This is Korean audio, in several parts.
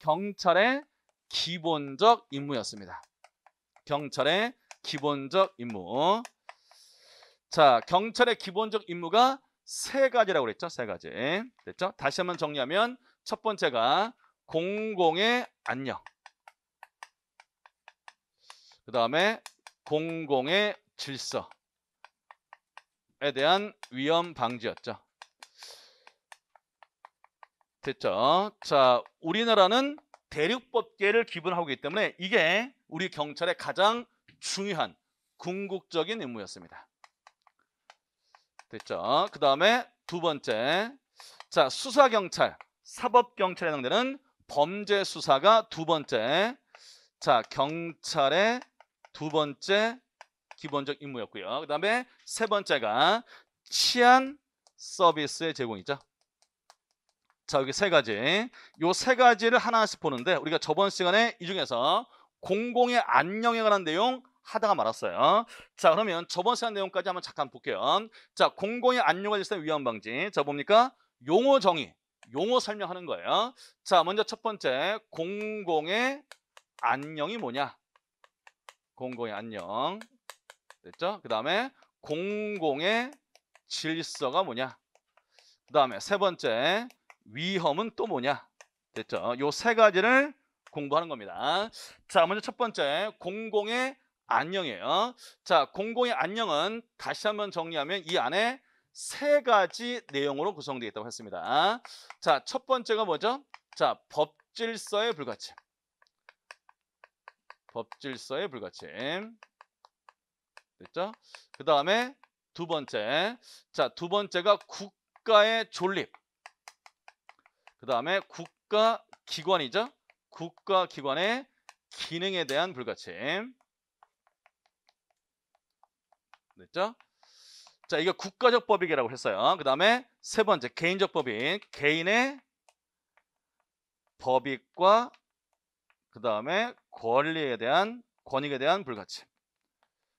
경찰의 기본적 임무였습니다. 경찰의 기본적 임무. 자, 경찰의 기본적 임무가 세 가지라고 그랬죠. 세 가지. 됐죠? 다시 한번 정리하면 첫 번째가 공공의 안녕. 그 다음에 공공의 질서에 대한 위험 방지였죠. 됐죠? 자, 우리나라는 대륙법계를 기본하고 있기 때문에 이게 우리 경찰의 가장 중요한 궁극적인 임무였습니다. 됐죠? 그 다음에 두 번째, 자, 수사경찰, 사법경찰에 해당되는 범죄 수사가 두 번째, 자, 경찰의 두 번째 기본적 임무였고요. 그 다음에 세 번째가 치안 서비스의 제공이죠. 자, 여기 세 가지. 요 세 가지를 하나씩 보는데 우리가 저번 시간에 이 중에서 공공의 안녕에 관한 내용 하다가 말았어요. 자, 그러면 저번 시간 내용까지 한번 잠깐 볼게요. 자, 공공의 안녕과 질서의 위험 방지. 자, 뭡니까? 용어 정의, 용어 설명하는 거예요. 자, 먼저 첫 번째, 공공의 안녕이 뭐냐? 공공의 안녕. 됐죠? 그 다음에 공공의 질서가 뭐냐? 그 다음에 세 번째, 위험은 또 뭐냐? 됐죠? 요 세 가지를 공부하는 겁니다. 자, 먼저 첫 번째, 공공의 안녕이에요. 자, 공공의 안녕은 다시 한번 정리하면 이 안에 세 가지 내용으로 구성되어 있다고 했습니다. 자, 첫 번째가 뭐죠? 자, 법질서의 불가침. 법질서의 불가침. 됐죠? 그 다음에 두 번째. 자, 두 번째가 국가의 존립. 그 다음에 국가기관이죠. 국가기관의 기능에 대한 불가침. 됐죠? 자, 이게 국가적 법익이라고 했어요. 그 다음에 세 번째, 개인적 법익. 개인의 법익과 그 다음에 권익에 대한 불가침.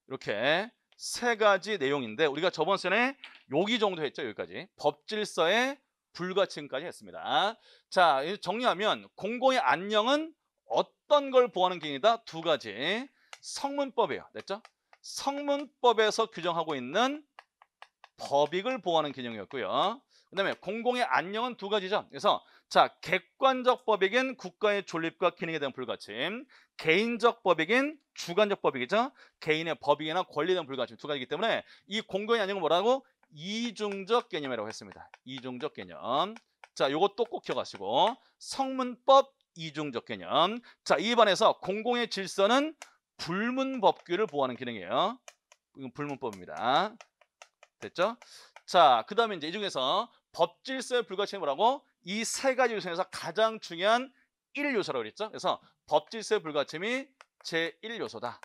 이렇게 세 가지 내용인데 우리가 저번 시간에 여기 정도 했죠. 여기까지. 법질서의 불가침까지 했습니다. 자, 정리하면 공공의 안녕은 어떤 걸 보호하는 기능이다? 두 가지. 성문법이에요. 됐죠? 성문법에서 규정하고 있는 법익을 보호하는 기능이었고요. 그 다음에 공공의 안녕은 두 가지죠. 그래서 자, 객관적 법익인 국가의 존립과 기능에 대한 불가침, 개인적 법익인 주관적 법익이죠. 개인의 법익이나 권리에 대한 불가침 두 가지이기 때문에 이 공공의 안녕은 뭐라고? 이중적 개념이라고 했습니다. 이중적 개념. 자, 요것도 꼭 기억하시고 성문법 이중적 개념. 자, 2번에서 공공의 질서는 불문법규를 보호하는 기능이에요. 이건 불문법입니다. 됐죠? 자, 그 다음에 이제 이 중에서 법질서의 불가침이 뭐라고? 이 세 가지 요소에서 가장 중요한 1요소라고 그랬죠? 그래서 법질서의 불가침이 제1요소다.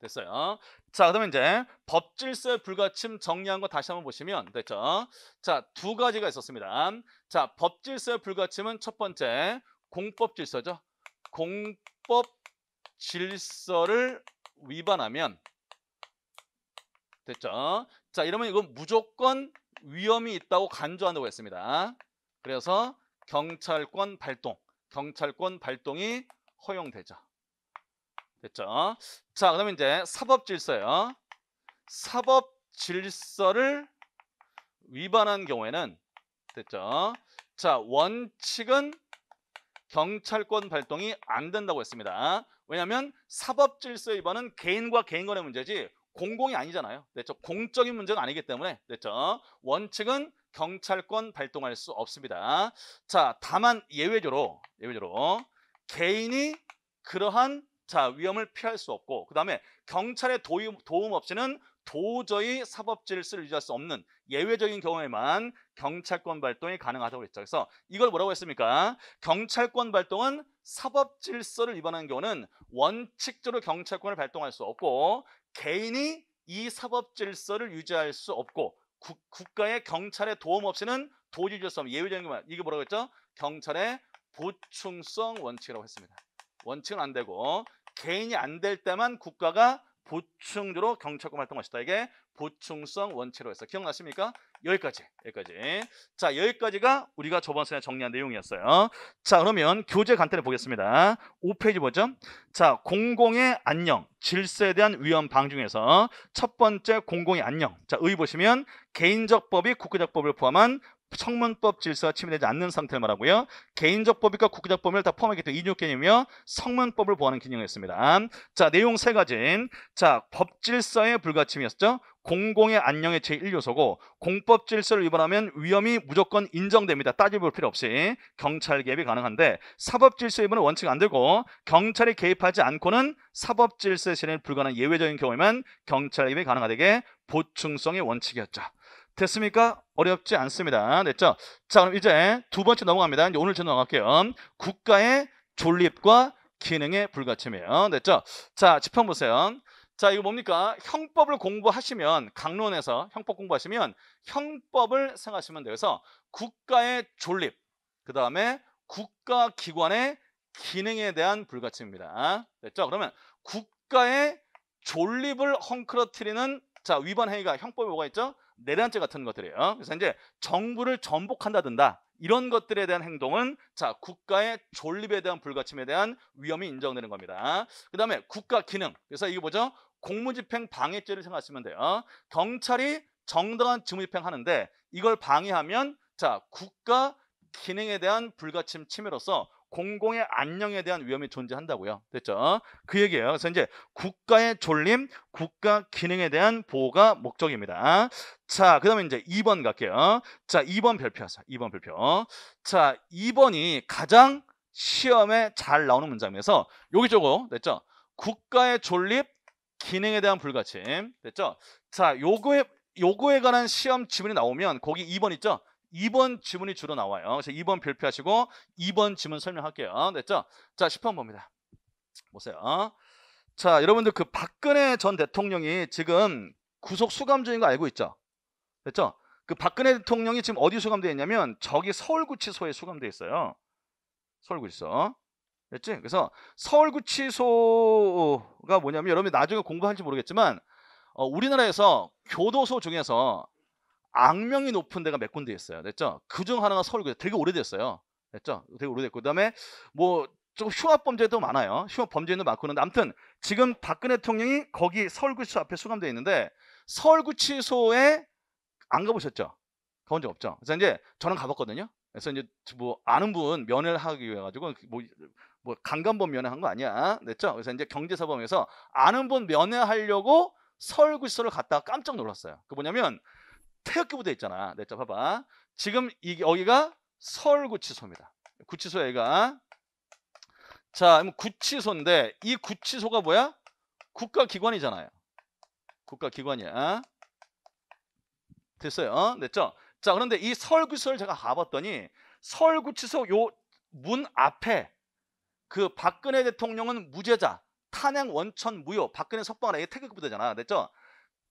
됐어요. 자, 그러면 이제 법질서의 불가침 정리한 거 다시 한번 보시면 됐죠? 자, 두 가지가 있었습니다. 자, 법질서의 불가침은 첫 번째 공법 질서죠. 공법 질서를 위반하면 됐죠? 자, 이러면 이건 무조건 위험이 있다고 간주한다고 했습니다. 그래서 경찰권 발동이 허용되죠. 됐죠? 자, 그러면 이제 사법질서예요. 사법질서를 위반한 경우에는 됐죠? 자, 원칙은 경찰권 발동이 안 된다고 했습니다. 왜냐하면 사법질서 위반은 개인과 개인 간의 문제지 공공이 아니잖아요. 됐죠? 공적인 문제가 아니기 때문에 됐죠? 원칙은 경찰권 발동할 수 없습니다. 자, 다만 예외적으로 개인이 그러한 자, 위험을 피할 수 없고 그 다음에 경찰의 도움 없이는 도저히 사법질서를 유지할 수 없는 예외적인 경우에만 경찰권 발동이 가능하다고 했죠. 그래서 이걸 뭐라고 했습니까? 경찰권 발동은 사법질서를 위반하는 경우는 원칙적으로 경찰권을 발동할 수 없고 개인이 이 사법질서를 유지할 수 없고 국가의 경찰의 도움 없이는 도저히 유지할 수 없는 예외적인 경우만 이게 뭐라고 했죠? 경찰의 보충성 원칙이라고 했습니다. 원칙은 안 되고 개인이 안 될 때만 국가가 보충적으로 경찰권 활동할 수 있다. 이게 보충성 원칙으로 했어요. 기억나십니까? 여기까지. 자, 여기까지가 우리가 저번 시간에 정리한 내용이었어요. 자, 그러면 교재 간단히 보겠습니다. 5페이지 보죠. 자, 공공의 안녕, 질서에 대한 위험 방중에서 첫 번째 공공의 안녕. 자, 의 보시면 개인적 법이 국가적 법을 포함한 성문법 질서가 침해되지 않는 상태를 말하고요. 개인적 법익과 국가적 법을 다 포함하기 때문에 이중 개념이며 성문법을 보호하는 기능을 했습니다. 자, 내용 세 가지. 자, 법 질서의 불가침이었죠. 공공의 안녕의 제1요소고 공법 질서를 위반하면 위험이 무조건 인정됩니다. 따져볼 필요 없이 경찰 개입이 가능한데 사법 질서 위반은 원칙 안 되고 경찰이 개입하지 않고는 사법 질서 실현이 불가능한 예외적인 경우에만 경찰 개입이 가능하되게 보충성의 원칙이었죠. 됐습니까? 어렵지 않습니다. 됐죠? 자, 그럼 이제 두 번째 넘어갑니다. 이제 오늘 저 넘어갈게요. 국가의 존립과 기능의 불가침이에요. 됐죠? 자, 짚어 보세요. 자, 이거 뭡니까? 형법을 공부하시면 강론에서 형법 공부하시면 형법을 생각하시면 돼요. 그래서 국가의 존립, 그 다음에 국가기관의 기능에 대한 불가침입니다. 됐죠? 그러면 국가의 존립을 헝클어뜨리는 자, 위반 행위가 형법에 뭐가 있죠? 내란죄 같은 것들이에요. 그래서 이제 정부를 전복한다든가 이런 것들에 대한 행동은 자, 국가의 존립에 대한 불가침에 대한 위험이 인정되는 겁니다. 그 다음에 국가 기능. 그래서 이게 뭐죠? 공무집행 방해죄를 생각하시면 돼요. 경찰이 정당한 직무집행 하는데 이걸 방해하면 자, 국가 기능에 대한 불가침 침해로서 공공의 안녕에 대한 위험이 존재한다고요. 됐죠? 그 얘기예요. 그래서 이제 국가의 존립, 국가 기능에 대한 보호가 목적입니다. 자, 그 다음에 이제 2번 갈게요. 자, 2번 별표하자. 2번 별표. 자, 2번이 가장 시험에 잘 나오는 문장에서 여기 저거 됐죠? 국가의 존립, 기능에 대한 불가침. 됐죠? 자, 요거에 관한 시험 지문이 나오면 거기 2번 있죠? 2번 지문이 주로 나와요. 그래서 2번 별표하시고 2번 지문 설명할게요. 됐죠? 자, 10번 봅니다. 보세요. 자, 여러분들 그 박근혜 전 대통령이 지금 구속 수감 중인 거 알고 있죠? 됐죠? 그 박근혜 대통령이 지금 어디 수감되어 있냐면 저기 서울구치소에 수감되어 있어요. 서울구치소. 됐지? 그래서 서울구치소가 뭐냐면 여러분이 나중에 공부할지 모르겠지만 우리나라에서 교도소 중에서 악명이 높은 데가 몇 군데 있어요. 됐죠? 그중 하나가 서울구치소. 되게 오래됐어요. 됐죠? 되게 오래됐고 그다음에 뭐 좀 흉악 범죄도 많아요. 흉악 범죄도 많고 그런데 아무튼 지금 박근혜 대통령이 거기 서울구치소 앞에 수감되어 있는데 서울구치소에 안 가보셨죠? 가본 적 없죠? 그래서 이제 저는 가봤거든요. 그래서 이제 뭐 아는 분 면회를 하기 위해 가지고 뭐 강간범 면회한 거 아니야. 됐죠? 그래서 이제 경제사범에서 아는 분 면회하려고 서울구치소를 갔다가 깜짝 놀랐어요. 그 뭐냐면 태극기 부대 있잖아. 됐죠? 봐봐. 지금 여기가 서울구치소입니다. 구치소 여기가 자, 구치소인데 이 구치소가 뭐야? 국가기관이잖아요. 국가기관이야. 됐어요. 됐죠? 자, 그런데 이 서울구치소를 제가 가봤더니 서울구치소 요 문 앞에 그 박근혜 대통령은 무죄자, 탄핵 원천 무효, 박근혜 석방을 해 태극기 부대잖아. 됐죠?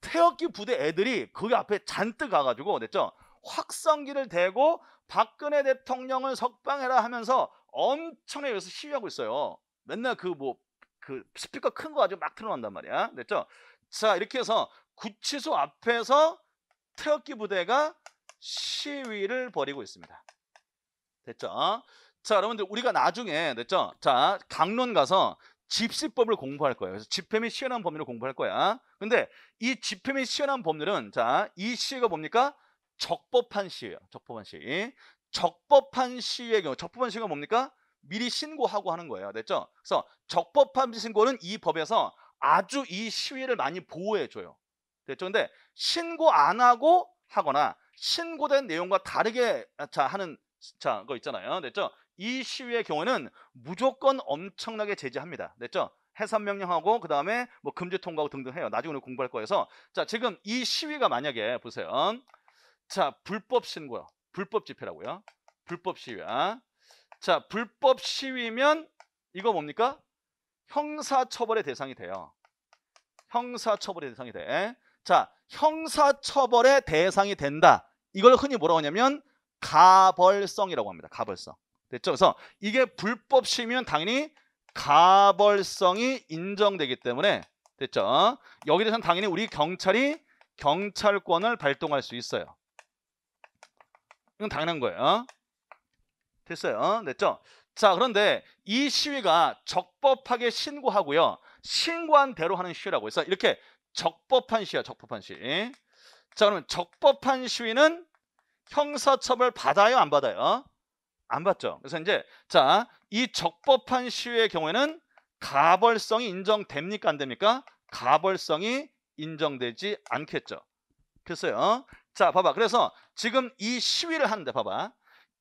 태극기 부대 애들이 거기 앞에 잔뜩 가가지고 됐죠? 확성기를 대고 박근혜 대통령을 석방해라 하면서 엄청나게 여기서 시위하고 있어요. 맨날 그 스피커 큰 거 가지고 막 틀어놓는단 말이야. 됐죠? 자, 이렇게 해서 구치소 앞에서 태극기 부대가 시위를 벌이고 있습니다. 됐죠? 자, 여러분들 우리가 나중에 됐죠? 자, 강론 가서 집시법을 공부할 거예요. 그래서 집회 및 시행한 법률을 공부할 거야. 근데 이 집회 및 시행한 법률은 자, 이 시위가 뭡니까? 적법한 시위예요. 적법한 시위. 적법한 시위의 경우 적법한 시위가 뭡니까? 미리 신고하고 하는 거예요. 됐죠? 그래서 적법한 신고는 이 법에서 아주 이 시위를 많이 보호해 줘요. 됐죠? 근데 신고 안 하고 하거나 신고된 내용과 다르게 하는 거 있잖아요. 됐죠? 이 시위의 경우는 무조건 엄청나게 제재합니다. 됐죠? 해산 명령하고 그 다음에 뭐 금지 통과하고 등등 해요. 나중에 우리 공부할 거여서 자, 지금 이 시위가 만약에 보세요. 자, 불법 신고요. 불법 집회라고요. 불법 시위야. 자, 불법 시위면 이거 뭡니까? 형사처벌의 대상이 돼요. 형사처벌의 대상이 돼. 자, 형사처벌의 대상이 된다. 이걸 흔히 뭐라고 하냐면 가벌성이라고 합니다. 가벌성. 됐죠? 그래서 이게 불법 시위면 당연히 가벌성이 인정되기 때문에 됐죠? 여기에 대해서는 당연히 우리 경찰이 경찰권을 발동할 수 있어요. 이건 당연한 거예요. 됐어요. 됐죠? 자, 그런데 이 시위가 적법하게 신고하고요. 신고한 대로 하는 시위라고 해서 이렇게 적법한 시위야, 적법한 시위. 자, 그러면 적법한 시위는 형사처벌 받아요, 안 받아요? 안 받죠. 그래서 이제 자, 이 적법한 시위의 경우에는 가벌성이 인정됩니까, 안 됩니까? 가벌성이 인정되지 않겠죠. 됐어요. 자, 봐봐. 그래서 지금 이 시위를 하는데 봐봐.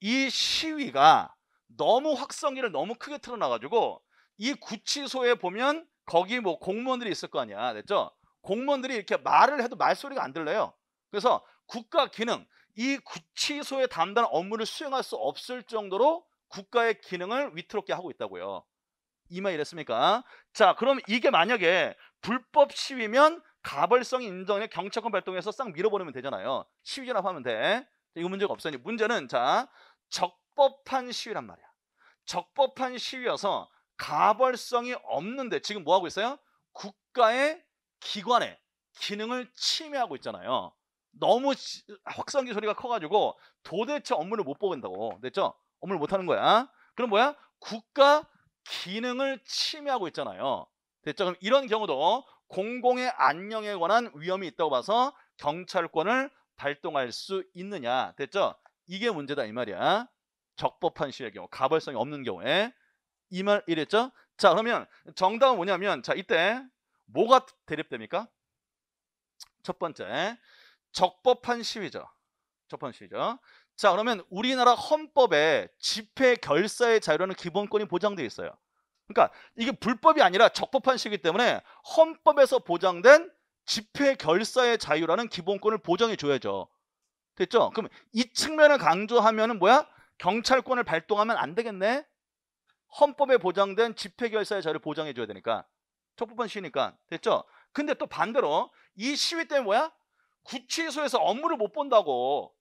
이 시위가 너무 확성기를 너무 크게 틀어놔가지고 이 구치소에 보면 거기 뭐 공무원들이 있을 거 아니야. 됐죠? 공무원들이 이렇게 말을 해도 말소리가 안 들려요. 그래서 국가 기능, 이 구치소의 담당한 업무를 수행할 수 없을 정도로 국가의 기능을 위태롭게 하고 있다고요. 이 말 이랬습니까? 자, 그럼 이게 만약에 불법 시위면 가벌성이 인정해 경찰권 발동해서 싹 밀어버리면 되잖아요. 시위 진압하면 돼. 이거 문제가 없어요. 문제는 자, 적법한 시위란 말이야. 적법한 시위여서 가벌성이 없는데 지금 뭐 하고 있어요? 국가의 기관의 기능을 침해하고 있잖아요. 너무 확성기 소리가 커가지고 도대체 업무를 못 보겠다고. 됐죠? 업무를 못 하는 거야. 그럼 뭐야? 국가 기능을 침해하고 있잖아요. 됐죠? 그럼 이런 경우도 공공의 안녕에 관한 위험이 있다고 봐서 경찰권을 발동할 수 있느냐. 됐죠? 이게 문제다 이 말이야. 적법한 시위의 경우, 가벌성이 없는 경우에. 이 말 이랬죠? 자, 그러면 정답은 뭐냐면 자, 이때 뭐가 대립됩니까? 첫 번째, 적법한 시위죠. 적법한 시위죠. 자, 그러면 우리나라 헌법에 집회 결사의 자유라는 기본권이 보장되어 있어요. 그러니까 이게 불법이 아니라 적법한 시위이기 때문에 헌법에서 보장된 집회 결사의 자유라는 기본권을 보장해 줘야죠. 됐죠? 그럼 이 측면을 강조하면은 뭐야? 경찰권을 발동하면 안 되겠네. 헌법에 보장된 집회 결사의 자유를 보장해 줘야 되니까. 적법한 시위니까. 됐죠? 근데 또 반대로 이 시위 때문에 뭐야? 구치소에서 업무를 못 본다고.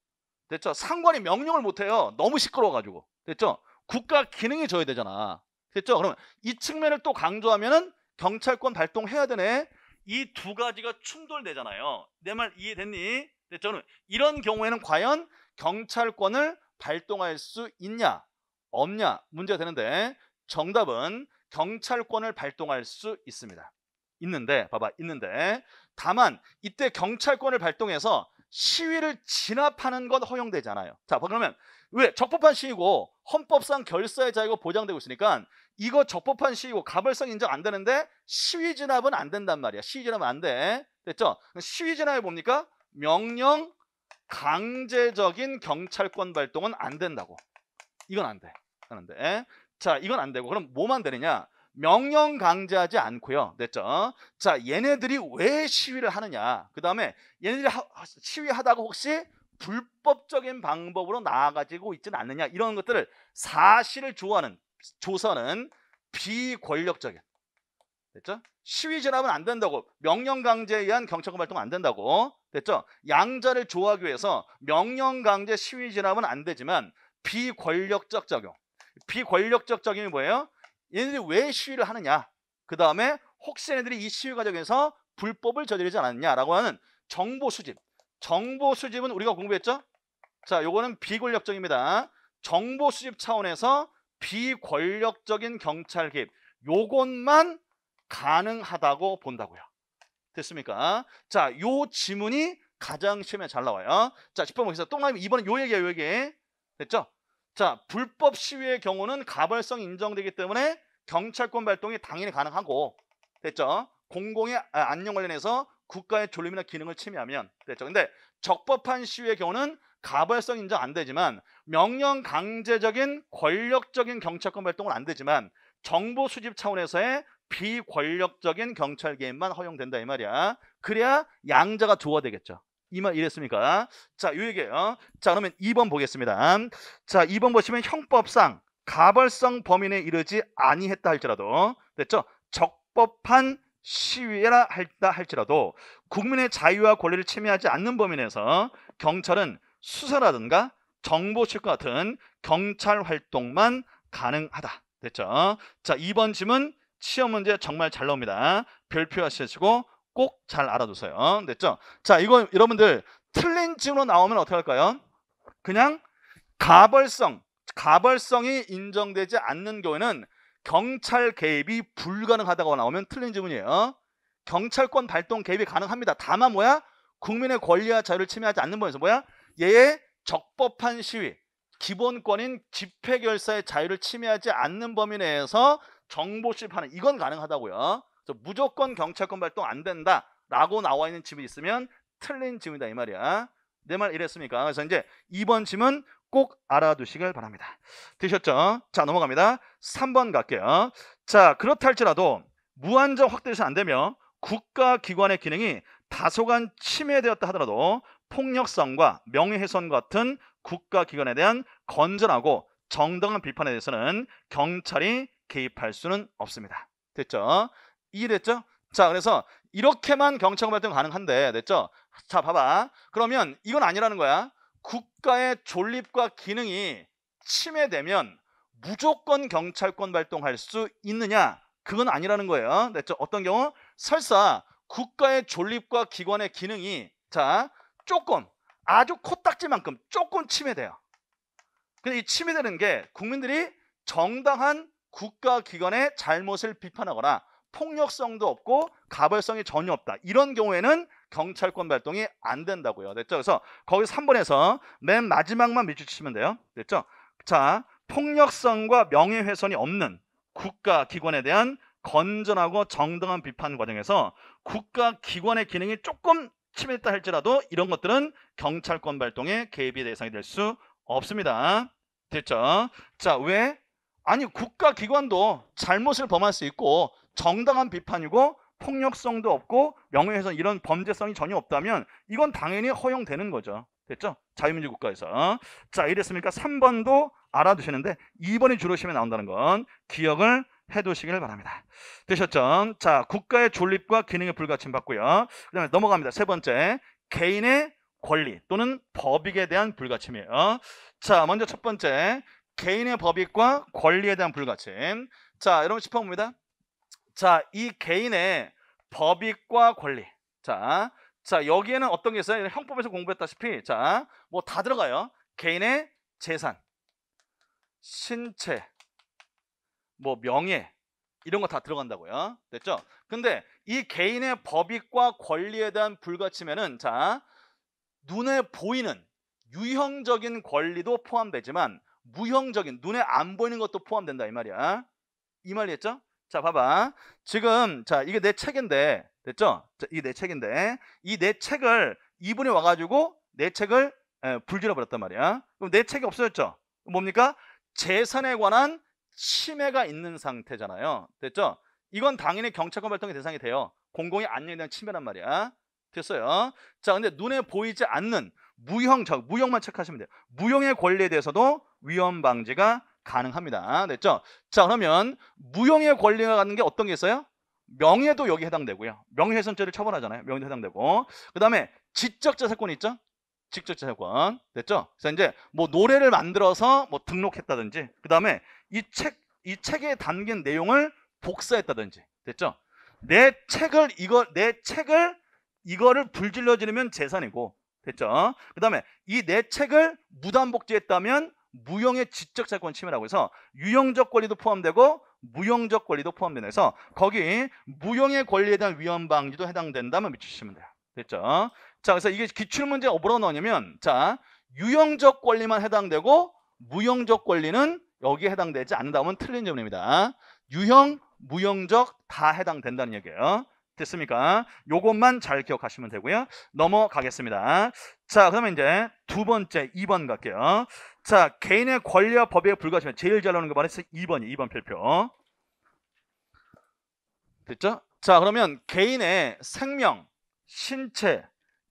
됐죠? 상관이 명령을 못 해요. 너무 시끄러워가지고. 됐죠? 국가 기능이 져야 되잖아. 됐죠? 그러면 이 측면을 또 강조하면은 경찰권 발동해야 되네. 이 두 가지가 충돌되잖아요. 내 말 이해됐니? 됐죠? 그럼 이런 경우에는 과연 경찰권을 발동할 수 있냐? 없냐? 문제가 되는데 정답은 경찰권을 발동할 수 있습니다. 있는데 봐봐. 있는데 다만 이때 경찰권을 발동해서 시위를 진압하는 건 허용되잖아요. 자, 그러면 왜? 적법한 시위고 헌법상 결사의 자유가 보장되고 있으니까 이거 적법한 시위고 가벌성 인정 안 되는데 시위 진압은 안 된단 말이야. 시위 진압은 안 돼. 됐죠? 시위 진압이 뭡니까? 명령 강제적인 경찰권 발동은 안 된다고. 이건 안 돼. 이건 안 돼. 자, 이건 안 되고 그럼 뭐만 되느냐? 명령 강제하지 않고요. 됐죠? 자, 얘네들이 왜 시위를 하느냐? 그 다음에 얘네들이 시위하다가 혹시 불법적인 방법으로 나아가지고 있지는 않느냐? 이런 것들을 사실을 조사는 비권력적인. 됐죠? 시위 진압은 안 된다고. 명령 강제에 의한 경찰권 발동은 안 된다고. 됐죠? 양자를 조하기 위해서 명령 강제 시위 진압은 안 되지만 비권력적 적용. 비권력적 적용이 뭐예요? 얘네들이 왜 시위를 하느냐? 그 다음에 혹시 얘네들이 이 시위 과정에서 불법을 저지르지 않았냐라고 하는 정보 수집. 정보 수집은 우리가 공부했죠? 자, 요거는 비권력적입니다. 정보 수집 차원에서 비권력적인 경찰 개입. 요것만 가능하다고 본다고요. 됐습니까? 자, 요 지문이 가장 시험에 잘 나와요. 자, 10번 보겠습니다. 똥남이 이번엔 요 얘기야, 요 얘기. 됐죠? 자, 불법 시위의 경우는 가벌성이 인정되기 때문에 경찰권 발동이 당연히 가능하고, 됐죠? 공공의 안녕 관련해서 국가의 존립이나 기능을 침해하면, 됐죠? 근데 적법한 시위의 경우는 가벌성 인정 안 되지만 명령 강제적인 권력적인 경찰권 발동은 안 되지만 정보 수집 차원에서의 비권력적인 경찰 개입만 허용된다 이 말이야. 그래야 양자가 조화되겠죠. 이 말 이랬습니까? 자, 요 얘기예요. 자, 그러면 2번 보겠습니다. 자, 2번 보시면 형법상 가벌성 범위에 이르지 아니했다 할지라도, 됐죠? 적법한 시위라 했다 할지라도 국민의 자유와 권리를 침해하지 않는 범위 내에서 경찰은 수사라든가 정보 출과 같은 경찰 활동만 가능하다. 됐죠? 자, 2번 질문 시험 문제 정말 잘 나옵니다. 별표 하시고 꼭 잘 알아두세요. 됐죠? 자, 이거 여러분들 틀린 질문으로 나오면 어떻게 할까요? 그냥 가벌성이 인정되지 않는 경우에는 경찰 개입이 불가능하다고 나오면 틀린 지문이에요. 경찰권 발동 개입이 가능합니다. 다만 뭐야? 국민의 권리와 자유를 침해하지 않는 범위에서 뭐야? 얘의 적법한 시위, 기본권인 집회결사의 자유를 침해하지 않는 범위 내에서 정보 수집하는, 이건 가능하다고요. 그래서 무조건 경찰권 발동 안 된다라고 나와 있는 지문이 있으면 틀린 지문이다 이 말이야. 내 말 이랬습니까? 그래서 이제 2번 지문 꼭 알아두시길 바랍니다. 되셨죠? 자, 넘어갑니다. 3번 갈게요. 자, 그렇다 할지라도 무한정 확대돼서 안 되며 국가기관의 기능이 다소간 침해되었다 하더라도 폭력성과 명예훼손 같은 국가기관에 대한 건전하고 정당한 비판에 대해서는 경찰이 개입할 수는 없습니다. 됐죠? 이해됐죠? 자, 그래서 이렇게만 경찰권 발동 가능한데, 됐죠? 자, 봐봐. 그러면 이건 아니라는 거야. 국가의 존립과 기능이 침해되면 무조건 경찰권 발동할 수 있느냐? 그건 아니라는 거예요. 됐죠? 어떤 경우? 설사 국가의 존립과 기관의 기능이 조금, 아주 코딱지만큼 조금 침해돼요. 근데 이 침해되는 게 국민들이 정당한 국가기관의 잘못을 비판하거나 폭력성도 없고 가벌성이 전혀 없다. 이런 경우에는 경찰권 발동이 안 된다고요. 됐죠? 그래서 거기 3번에서 맨 마지막만 밑줄치시면 돼요. 됐죠? 자, 폭력성과 명예훼손이 없는 국가기관에 대한 건전하고 정당한 비판 과정에서 국가기관의 기능이 조금 침해했다 할지라도 이런 것들은 경찰권 발동의 개입의 대상이 될 수 없습니다. 됐죠? 자, 왜? 아니, 국가기관도 잘못을 범할 수 있고 정당한 비판이고 폭력성도 없고 명예훼손 이런 범죄성이 전혀 없다면 이건 당연히 허용되는 거죠. 됐죠? 자유민주 국가에서. 자, 이랬으니까 3번도 알아두시는데 2번이 주로 시험에 나온다는 건 기억을 해두시길 바랍니다. 되셨죠? 자, 국가의 존립과 기능의 불가침 받고요. 그 다음에 넘어갑니다. 세 번째, 개인의 권리 또는 법익에 대한 불가침이에요. 자, 먼저 첫 번째, 개인의 법익과 권리에 대한 불가침. 자, 여러분 짚어봅니다. 자, 이 개인의 법익과 권리. 자, 여기에는 어떤 게 있어요? 형법에서 공부했다시피, 자, 뭐 다 들어가요. 개인의 재산, 신체, 뭐 명예, 이런 거 다 들어간다고요. 됐죠? 근데 이 개인의 법익과 권리에 대한 불가침에는, 자, 눈에 보이는 유형적인 권리도 포함되지만 무형적인, 눈에 안 보이는 것도 포함된다 이 말이야. 이 말이겠죠? 자, 봐봐. 지금, 자, 이게 내 책인데, 됐죠? 자, 이게 내 책인데, 이 내 책을 이분이 와가지고 내 책을 불질러 버렸단 말이야. 그럼 내 책이 없어졌죠? 뭡니까? 재산에 관한 침해가 있는 상태잖아요. 됐죠? 이건 당연히 경찰권 발동의 대상이 돼요. 공공의 안녕에 대한 침해란 말이야. 됐어요? 자, 근데 눈에 보이지 않는 무형만 체크하시면 돼요. 무형의 권리에 대해서도 위헌 방지가 가능합니다. 됐죠? 자, 그러면 무형의 권리가 갖는 게 어떤 게 있어요? 명예도 여기 해당되고요. 명예훼손죄를 처벌하잖아요. 명예도 해당되고. 그 다음에 지적재산권 있죠? 지적재산권. 됐죠? 그래서 이제 뭐 노래를 만들어서 뭐 등록했다든지, 그 다음에 이 책에 담긴 내용을 복사했다든지. 됐죠? 내 책을 이거를 불질러 지르면 재산이고. 됐죠? 그 다음에 이 내 책을 무단복제했다면 무형의 지적재산권 침해라고 해서 유형적 권리도 포함되고 무형적 권리도 포함된다 해서 거기 무형의 권리에 대한 위헌 방지도 해당된다면 밑주시면 돼요. 됐죠? 자, 그래서 이게 기출문제가 뭐라고 나오냐면, 자, 유형적 권리만 해당되고 무형적 권리는 여기에 해당되지 않는다면 틀린 질문입니다. 유형, 무형적 다 해당된다는 얘기예요. 됐습니까? 요것만 잘 기억하시면 되고요. 넘어가겠습니다. 자, 그러면 이제 두 번째 2번 갈게요. 자, 개인의 권리와 법에 불가하시면 제일 잘 나오는 거 말해서 2번 필표. 됐죠? 자, 그러면 개인의 생명, 신체,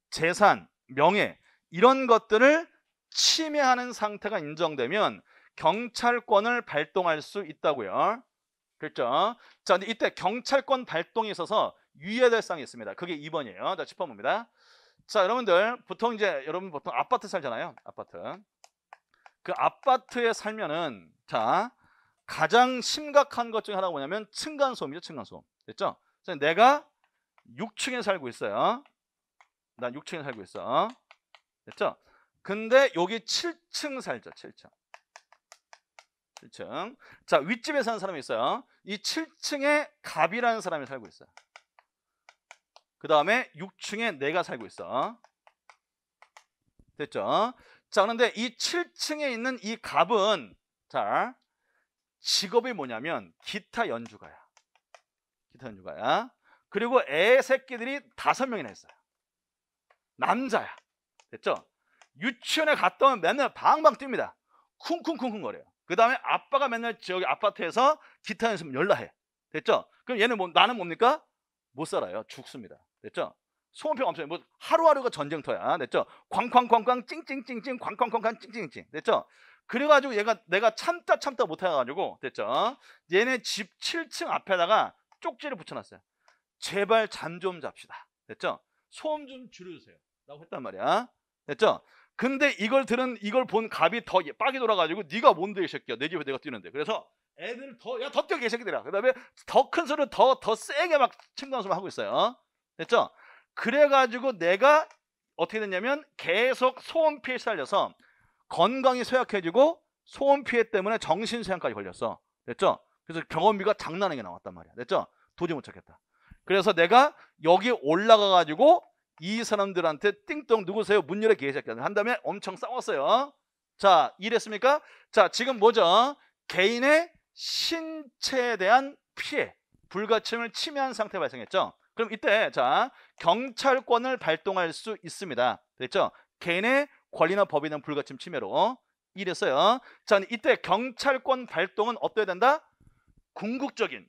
재산, 명예 이런 것들을 침해하는 상태가 인정되면 경찰권을 발동할 수 있다고요. 그렇죠? 자, 근데 이때 경찰권 발동에 있어서 유의해야 사항이 있습니다. 그게 2번이에요. 자, 짚어봅니다. 자, 여러분들 보통 아파트 살잖아요. 아파트. 그 아파트에 살면은, 자, 가장 심각한 것 중에 하나가 뭐냐면 층간소음이죠. 층간소음. 됐죠? 그래서 내가 6층에 살고 있어요. 난 6층에 살고 있어. 됐죠? 근데 여기 7층 살죠. 7층. 7층. 자, 윗집에 사는 사람이 있어요. 이 7층에 갑이라는 사람이 살고 있어요. 그 다음에 6층에 내가 살고 있어. 됐죠? 자, 그런데 이 7층에 있는 이 갑은 자, 직업이 뭐냐면 기타 연주가야. 기타 연주가야. 그리고 애 새끼들이 5명이나 있어요. 남자야. 됐죠? 유치원에 갔다 오면 맨날 방방 뜁니다. 쿵쿵쿵쿵 거려요. 그 다음에 아빠가 맨날 저기 아파트에서 기타 연습 열라 해. 됐죠? 그럼 얘는 나는 뭡니까? 못 살아요. 죽습니다. 됐죠? 소원표 엄청 뭐 하루하루가 전쟁터야. 됐죠? 쾅쾅쾅쾅 찡찡찡찡 쾅쾅쾅쾅 찡찡찡. 됐죠? 그래가지고 내가 참다 못 해가지고 됐죠? 얘네 집 7층 앞에다가 쪽지를 붙여놨어요. 제발 잠 좀 잡시다. 됐죠? 소음 좀 줄여주세요. 라고 했단 말이야. 됐죠? 근데 이걸 본 갑이 더 빡이 돌아가지고 네가 뭔데 이 새끼야. 내 집에 내가 뛰는데. 그래서 애들 더 뛰어 이 새끼들아. 그 다음에 더 큰 소리를 더 세게 막 층간소음 하고 있어요. 됐죠? 그래가지고 내가 어떻게 됐냐면 계속 소음 피해 시달려서 건강이 쇠약해지고 소음 피해 때문에 정신쇠약까지 걸렸어. 됐죠? 그래서 병원비가 장난 아니게 나왔단 말이야. 됐죠? 도저히 못 찾겠다. 그래서 내가 여기 올라가가지고 이 사람들한테 띵동 누구세요? 문 열어 개새끼들 한 다음에 엄청 싸웠어요. 자, 이랬습니까? 자, 지금 뭐죠? 개인의 신체에 대한 피해, 불가침을 침해한 상태 발생했죠. 그럼 이때 자, 경찰권을 발동할 수 있습니다. 됐죠? 개인의 권리나 법에 대한 불가침 침해로 이랬어요. 자, 이때 경찰권 발동은 어떠해야 된다? 궁극적인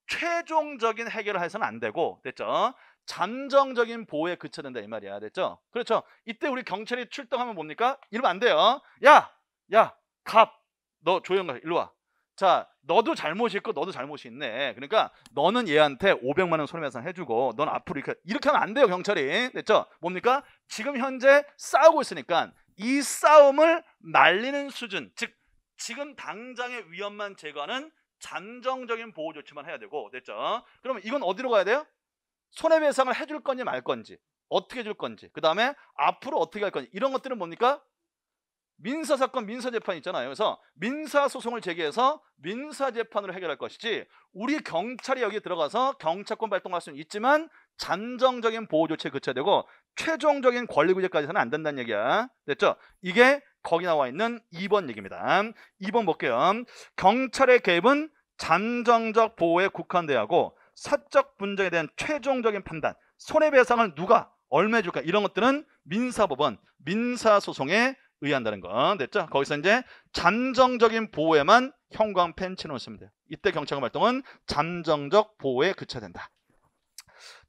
최종적인 해결을 해서는 안 되고, 됐죠? 잠정적인 보호에 그쳐야 된다 이 말이야. 됐죠? 그렇죠? 이때 우리 경찰이 출동하면 뭡니까? 이러면 안 돼요. 야 갑, 너 조용히 일로 와. 자, 너도 잘못이 있고 너도 잘못이 있네. 그러니까 너는 얘한테 500만 원 손해배상 해주고 넌 앞으로 이렇게 하면 안 돼요. 경찰이. 됐죠? 뭡니까? 지금 현재 싸우고 있으니까 이 싸움을 말리는 수준, 즉 지금 당장의 위험만 제거하는 잠정적인 보호 조치만 해야 되고, 됐죠? 그러면 이건 어디로 가야 돼요? 손해배상을 해줄 건지 말 건지, 어떻게 해줄 건지, 그 다음에 앞으로 어떻게 할 건지, 이런 것들은 뭡니까? 민사사건 민사재판 있잖아요. 그래서 민사소송을 제기해서 민사재판으로 해결할 것이지, 우리 경찰이 여기 들어가서 경찰권 발동할 수는 있지만 잠정적인 보호 조치에 그쳐야 되고 최종적인 권리구제까지는 안 된다는 얘기야. 됐죠? 이게 거기 나와 있는 2번 얘기입니다. 2번 볼게요. 경찰의 개입은 잠정적 보호에 국한돼야 하고 사적 분쟁에 대한 최종적인 판단, 손해배상을 누가 얼마 해줄까, 이런 것들은 민사법원, 민사소송에 의한다는 거. 됐죠? 거기서 이제 잠정적인 보호에만 형광펜 칠해놓으시면 돼요. 이때 경찰권 발동은 잠정적 보호에 그쳐야 된다.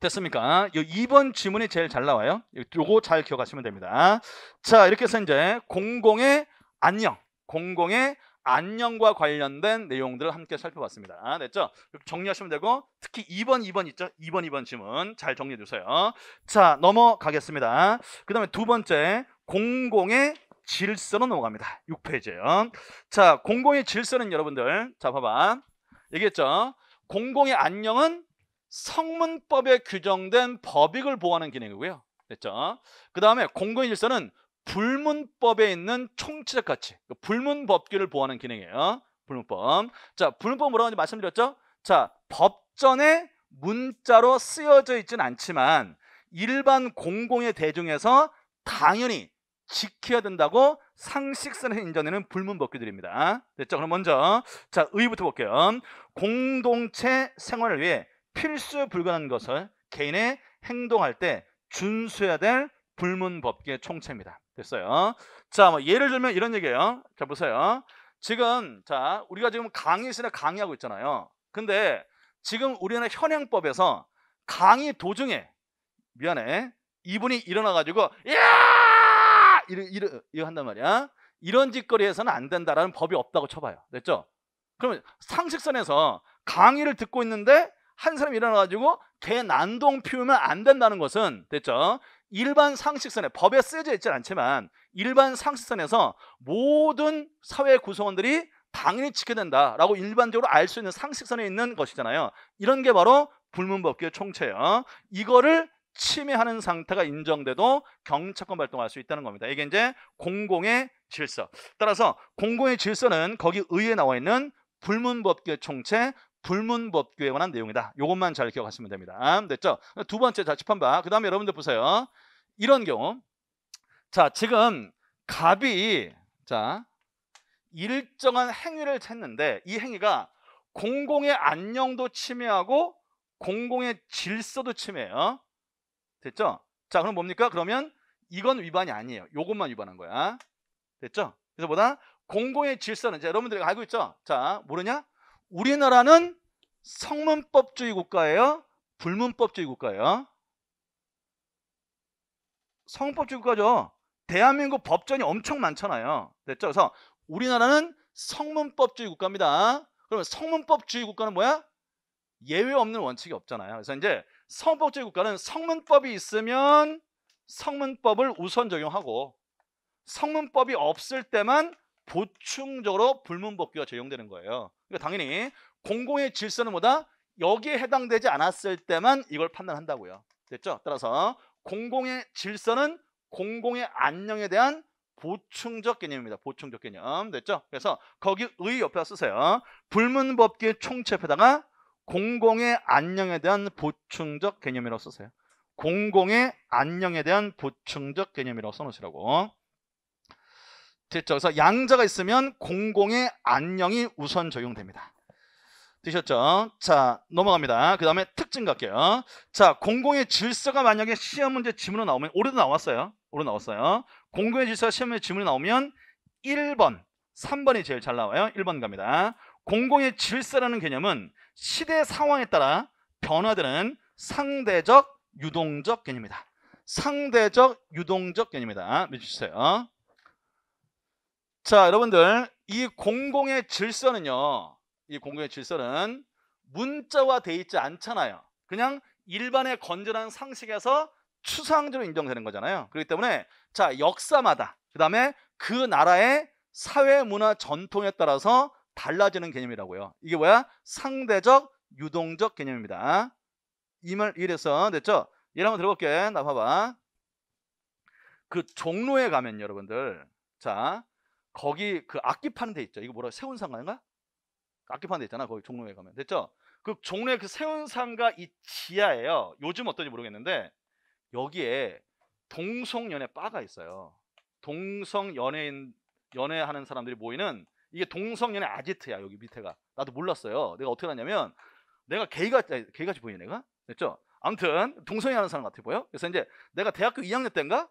됐습니까? 이 2번 지문이 제일 잘 나와요. 요거 잘 기억하시면 됩니다. 자, 이렇게 해서 이제 공공의 안녕, 공공의 안녕과 관련된 내용들을 함께 살펴봤습니다. 됐죠? 정리하시면 되고, 특히 2번 있죠? 2번 지문 잘 정리해 주세요. 자, 넘어가겠습니다. 그 다음에 두 번째, 공공의 질서로 넘어갑니다. 6페이지예요. 자, 공공의 질서는 여러분들, 자, 봐봐. 얘기했죠? 공공의 안녕은 성문법에 규정된 법익을 보호하는 기능이고요. 됐죠? 그 다음에 공공의 질서는 불문법에 있는 총체적 가치, 불문법규를 보호하는 기능이에요. 불문법. 자, 불문법 뭐라고 하는지 말씀드렸죠? 자, 법전에 문자로 쓰여져 있지는 않지만 일반 공공의 대중에서 당연히 지켜야 된다고 상식선에서 인정되는 불문법규들입니다. 됐죠? 그럼 먼저 자, 의의부터 볼게요. 공동체 생활을 위해 필수 불가능한 것을 개인의 행동할 때 준수해야 될 불문법규의 총체입니다. 됐어요? 자, 뭐 예를 들면 이런 얘기예요. 자, 보세요. 지금 자, 우리가 지금 강의실에 강의하고 있잖아요. 근데 지금 우리나라 현행법에서 강의 도중에 미안해, 이분이 일어나가지고 야! 이거 한단 말이야. 이런 짓거리 해서는 안 된다라는 법이 없다고 쳐봐요. 됐죠? 그러면 상식선에서 강의를 듣고 있는데 한 사람이 일어나가지고 개 난동 피우면 안 된다는 것은, 됐죠? 일반 상식선에, 법에 쓰여져 있지 않지만 일반 상식선에서 모든 사회 구성원들이 당연히 지켜야 된다라고 일반적으로 알 수 있는 상식선에 있는 것이잖아요. 이런 게 바로 불문법규의 총체예요. 이거를 침해하는 상태가 인정돼도 경찰권 발동할 수 있다는 겁니다. 이게 이제 공공의 질서. 따라서 공공의 질서는 거기 의에 나와 있는 불문법규의 총체, 불문법규에 관한 내용이다. 이것만 잘 기억하시면 됩니다. 됐죠? 두 번째 자 집한봐. 그 다음에 여러분들 보세요. 이런 경우. 자, 지금 갑이 자 일정한 행위를 했는데 이 행위가 공공의 안녕도 침해하고 공공의 질서도 침해해요. 됐죠? 자, 그럼 뭡니까? 그러면 이건 위반이 아니에요. 요것만 위반한 거야. 됐죠? 그래서 뭐다? 공공의 질서는 이제 여러분들이 알고 있죠? 자, 모르냐? 우리나라는 성문법주의 국가예요? 불문법주의 국가예요? 성문법주의 국가죠. 대한민국 법전이 엄청 많잖아요. 됐죠? 그래서 우리나라는 성문법주의 국가입니다. 그러면 성문법주의 국가는 뭐야? 예외 없는 원칙이 없잖아요. 그래서 이제 성문법주의 국가는 성문법이 있으면 성문법을 우선 적용하고 성문법이 없을 때만 보충적으로 불문법규가 적용되는 거예요. 그러니까 당연히 공공의 질서는 뭐다? 여기에 해당되지 않았을 때만 이걸 판단한다고요. 됐죠? 따라서 공공의 질서는 공공의 안녕에 대한 보충적 개념입니다. 보충적 개념. 됐죠? 그래서 거기 의 옆에다 쓰세요. 불문법규의 총체 옆에다가 공공의 안녕에 대한 보충적 개념이라고 쓰세요. 공공의 안녕에 대한 보충적 개념이라고 써놓으시라고. 됐죠? 그래서 양자가 있으면 공공의 안녕이 우선 적용됩니다. 되셨죠? 자, 넘어갑니다. 그 다음에 특징 갈게요. 자, 공공의 질서가 만약에 시험 문제 지문으로 나오면, 올해도 나왔어요. 올해 나왔어요. 공공의 질서가 시험 문제 지문으로 나오면 1번, 3번이 제일 잘 나와요. 1번 갑니다. 공공의 질서라는 개념은 시대 상황에 따라 변화되는 상대적, 유동적 개념이다. 상대적, 유동적 개념이다. 믿으세요. 자, 여러분들, 이 공공의 질서는요, 이 공공의 질서는 문자화 돼 있지 않잖아요. 그냥 일반의 건전한 상식에서 추상적으로 인정되는 거잖아요. 그렇기 때문에 자, 역사마다 그 다음에 그 나라의 사회 문화 전통에 따라서 달라지는 개념이라고요. 이게 뭐야? 상대적 유동적 개념입니다. 이 말 이해됐어? 됐죠? 얘를 한번 들어볼게. 나 봐봐. 그 종로에 가면 여러분들, 자, 거기 그 악기 파는 데 있죠. 이거 뭐라 세운상가인가? 악기 파는 데 있잖아. 거기 종로에 가면. 됐죠? 그 종로에 그 세운상가 이 지하에요. 요즘 어떤지 모르겠는데 여기에 동성연애 바가 있어요. 동성연예인 연애하는 사람들이 모이는, 이게 동성연애 아지트야. 여기 밑에가. 나도 몰랐어요. 내가 어떻게 알았냐면 내가 게이같이 보이네 내가. 됐죠? 아무튼 동성연애 하는 사람 같아 보여. 그래서 이제 내가 대학교 2학년 때인가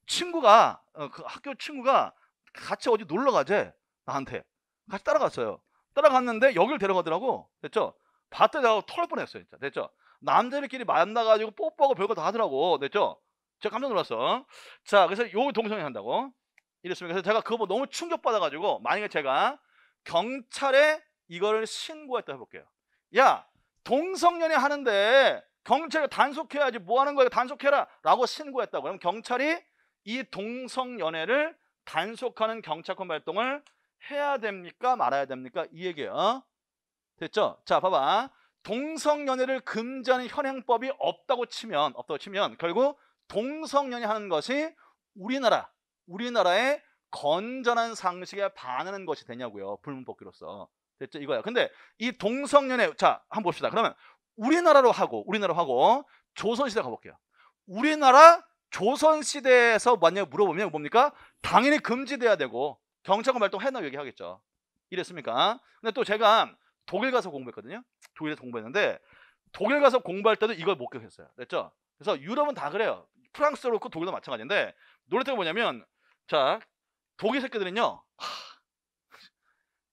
친구가 그 학교 친구가 같이 어디 놀러 가재. 나한테 같이 따라갔어요. 따라갔는데 여길 데려가더라고. 됐죠? 봤더니 내가 털 뻔했어요. 진짜. 됐죠? 남자들끼리 만나가지고 뽀뽀하고 별거 다 하더라고. 됐죠? 제가 깜짝 놀랐어. 자, 그래서 요 동성연애 한다고 이랬습니다. 그래서 제가 그거 보고 너무 충격받아가지고 만약에 제가 경찰에 이거를 신고했다 해볼게요. 야, 동성연애 하는데 경찰이 단속해야지 뭐 하는 거야? 단속해라 라고 신고했다고. 그럼 경찰이 이 동성연애를 단속하는 경찰권 발동을 해야 됩니까? 말아야 됩니까? 이 얘기예요. 됐죠? 자, 봐봐. 동성연애를 금지하는 현행법이 없다고 치면 결국 동성연애 하는 것이 우리나라의 건전한 상식에 반하는 것이 되냐고요. 불문법규로서. 됐죠? 이거야. 근데 이 동성연애, 자, 한번 봅시다. 그러면 우리나라로 하고 조선시대 가볼게요. 우리나라 조선시대에서 만약에 물어보면 뭡니까? 당연히 금지돼야 되고 경찰권 발동했나 얘기하겠죠. 이랬습니까? 근데 또 제가 독일 가서 공부했거든요. 독일에서 공부했는데 독일 가서 공부할 때도 이걸 목격했어요. 됐죠? 그래서 유럽은 다 그래요. 프랑스도 그렇고 독일도 마찬가지인데 놀랬던 게 뭐냐면, 자, 독일 새끼들은요,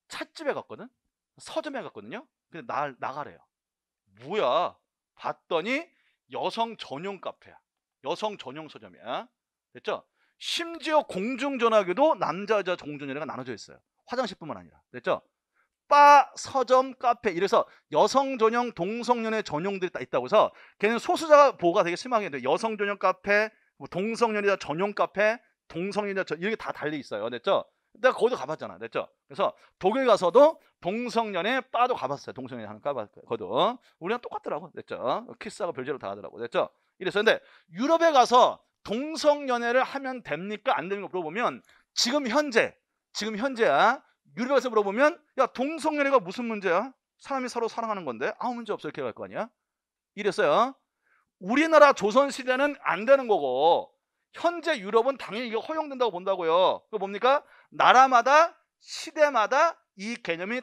찻집에 갔거든? 서점에 갔거든요? 근데 나가래요. 뭐야? 봤더니 여성 전용 카페야. 여성 전용 서점이야. 됐죠? 심지어 공중전화기도 남자 여자 공중전화가 나눠져 있어요. 화장실뿐만 아니라. 됐죠? 바, 서점, 카페 이래서 여성 전용, 동성연애 전용들이 다 있다고 해서 걔는 소수자 보호가 되게 심하게 돼요. 여성 전용 카페, 뭐 동성연애자 전용 카페, 동성연애자 이렇게 다 달리 있어요. 됐죠? 내가 거기도 가봤잖아. 됐죠? 그래서 독일 가서도 동성연애 바도 가봤어요. 동성연애 하는 가봤거든. 우리랑 똑같더라고. 됐죠? 키스하고 별개로 다 하더라고. 됐죠? 이랬어요. 근데 유럽에 가서 동성연애를 하면 됩니까? 안 되는 거 물어보면 지금 현재야. 유럽에 가서 물어보면 야 동성연애가 무슨 문제야? 사람이 서로 사랑하는 건데 아무 문제 없어 이렇게 갈 거 아니야? 이랬어요. 우리나라 조선시대는 안 되는 거고 현재 유럽은 당연히 이거 허용된다고 본다고요. 그거 뭡니까? 나라마다 시대마다 이 개념이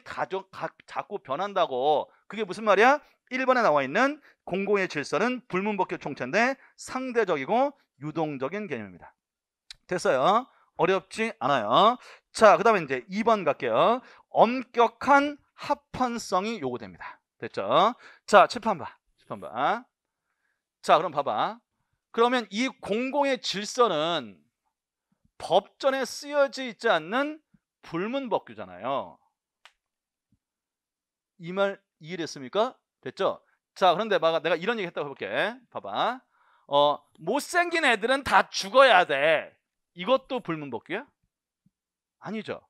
자꾸 변한다고. 그게 무슨 말이야? 1번에 나와 있는 공공의 질서는 불문법규 총체인데 상대적이고 유동적인 개념입니다. 됐어요. 어렵지 않아요. 자, 그 다음에 이제 2번 갈게요. 엄격한 합헌성이 요구됩니다. 됐죠? 자, 칠판 봐. 자, 그럼 봐봐. 그러면 이 공공의 질서는 법전에 쓰여져 있지 않는 불문법규잖아요. 이 말 이해됐습니까? 됐죠? 자, 그런데 내가 이런 얘기 했다고 해볼게. 봐봐. 못생긴 애들은 다 죽어야 돼. 이것도 불문법규야? 아니죠.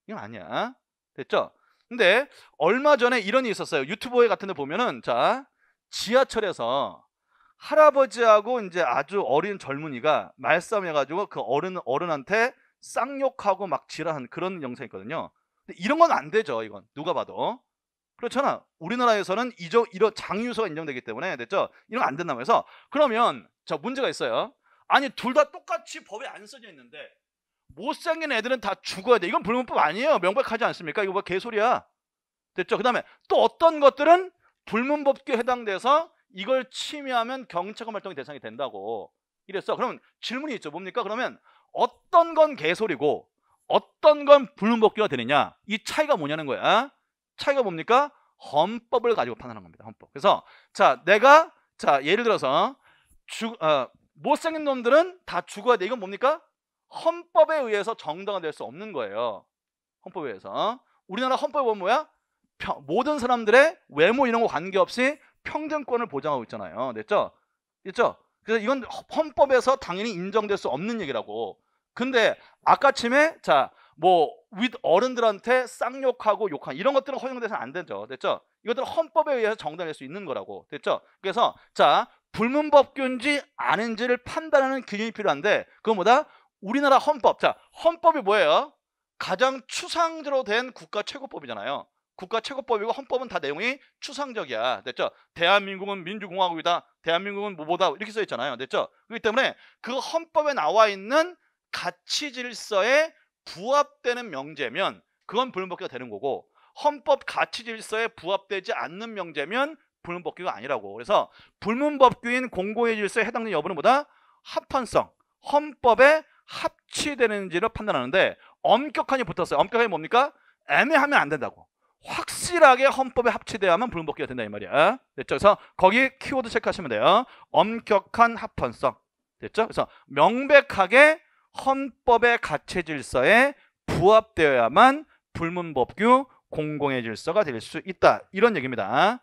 이건 아니야. 됐죠? 근데 얼마 전에 이런 일이 있었어요. 유튜브에 같은 데 보면은 자, 지하철에서 할아버지하고 이제 아주 어린 젊은이가 말싸움 해가지고 그 어른한테 쌍욕하고 막 지랄하는 그런 영상이 있거든요. 근데 이런 건 안 되죠. 이건 누가 봐도. 그렇잖아. 우리나라에서는 이런 장유서가 인정되기 때문에 됐죠? 이런 거 안 된다고 해서 그러면 자 문제가 있어요. 아니 둘 다 똑같이 법에 안 써져 있는데 못생긴 애들은 다 죽어야 돼. 이건 불문법 아니에요. 명백하지 않습니까? 이거 뭐 개소리야. 됐죠? 그 다음에 또 어떤 것들은 불문법규에 해당돼서 이걸 침해하면 경찰관 활동의 대상이 된다고 이랬어. 그러면 질문이 있죠. 뭡니까? 그러면 어떤 건 개소리고 어떤 건 불문법규가 되느냐? 이 차이가 뭐냐는 거야. 차이가 뭡니까? 헌법을 가지고 판단하는 겁니다. 헌법. 그래서 자 내가 자 예를 들어서 못생긴 놈들은 다 죽어야 돼. 이건 뭡니까? 헌법에 의해서 정당화 될 수 없는 거예요. 헌법에 의해서. 우리나라 헌법에 보면 뭐야? 모든 사람들의 외모 이런 거 관계없이 평등권을 보장하고 있잖아요. 됐죠? 그래서 이건 헌법에서 당연히 인정될 수 없는 얘기라고. 근데 아까침에 자 뭐 어른들한테 쌍욕하고 욕하는 이런 것들은 허용돼서는 안 되죠. 됐죠? 이것들은 헌법에 의해서 정당될 수 있는 거라고. 됐죠? 그래서 자 불문법규인지 아닌지를 판단하는 기준이 필요한데 그건 뭐다? 우리나라 헌법. 자 헌법이 뭐예요? 가장 추상적으로 된 국가 최고법이잖아요. 국가 최고법이고 헌법은 다 내용이 추상적이야. 됐죠? 대한민국은 민주공화국이다. 대한민국은 뭐보다 이렇게 써 있잖아요. 됐죠? 그렇기 때문에 그 헌법에 나와 있는 가치 질서에 부합되는 명제면 그건 불문법규가 되는 거고 헌법 가치 질서에 부합되지 않는 명제면 불문법규가 아니라고. 그래서 불문법규인 공공의 질서에 해당되는 여부는 뭐다? 합헌성. 헌법에 합치되는지를 판단하는데 엄격하게 붙었어요. 엄격하게 뭡니까? 애매하면 안 된다고. 확실하게 헌법에 합치돼야만 불문법규가 된다 이 말이야. 됐죠? 그래서 거기 키워드 체크하시면 돼요. 엄격한 합헌성. 됐죠? 그래서 명백하게 헌법의 가치 질서에 부합되어야만 불문법규 공공의 질서가 될 수 있다. 이런 얘기입니다.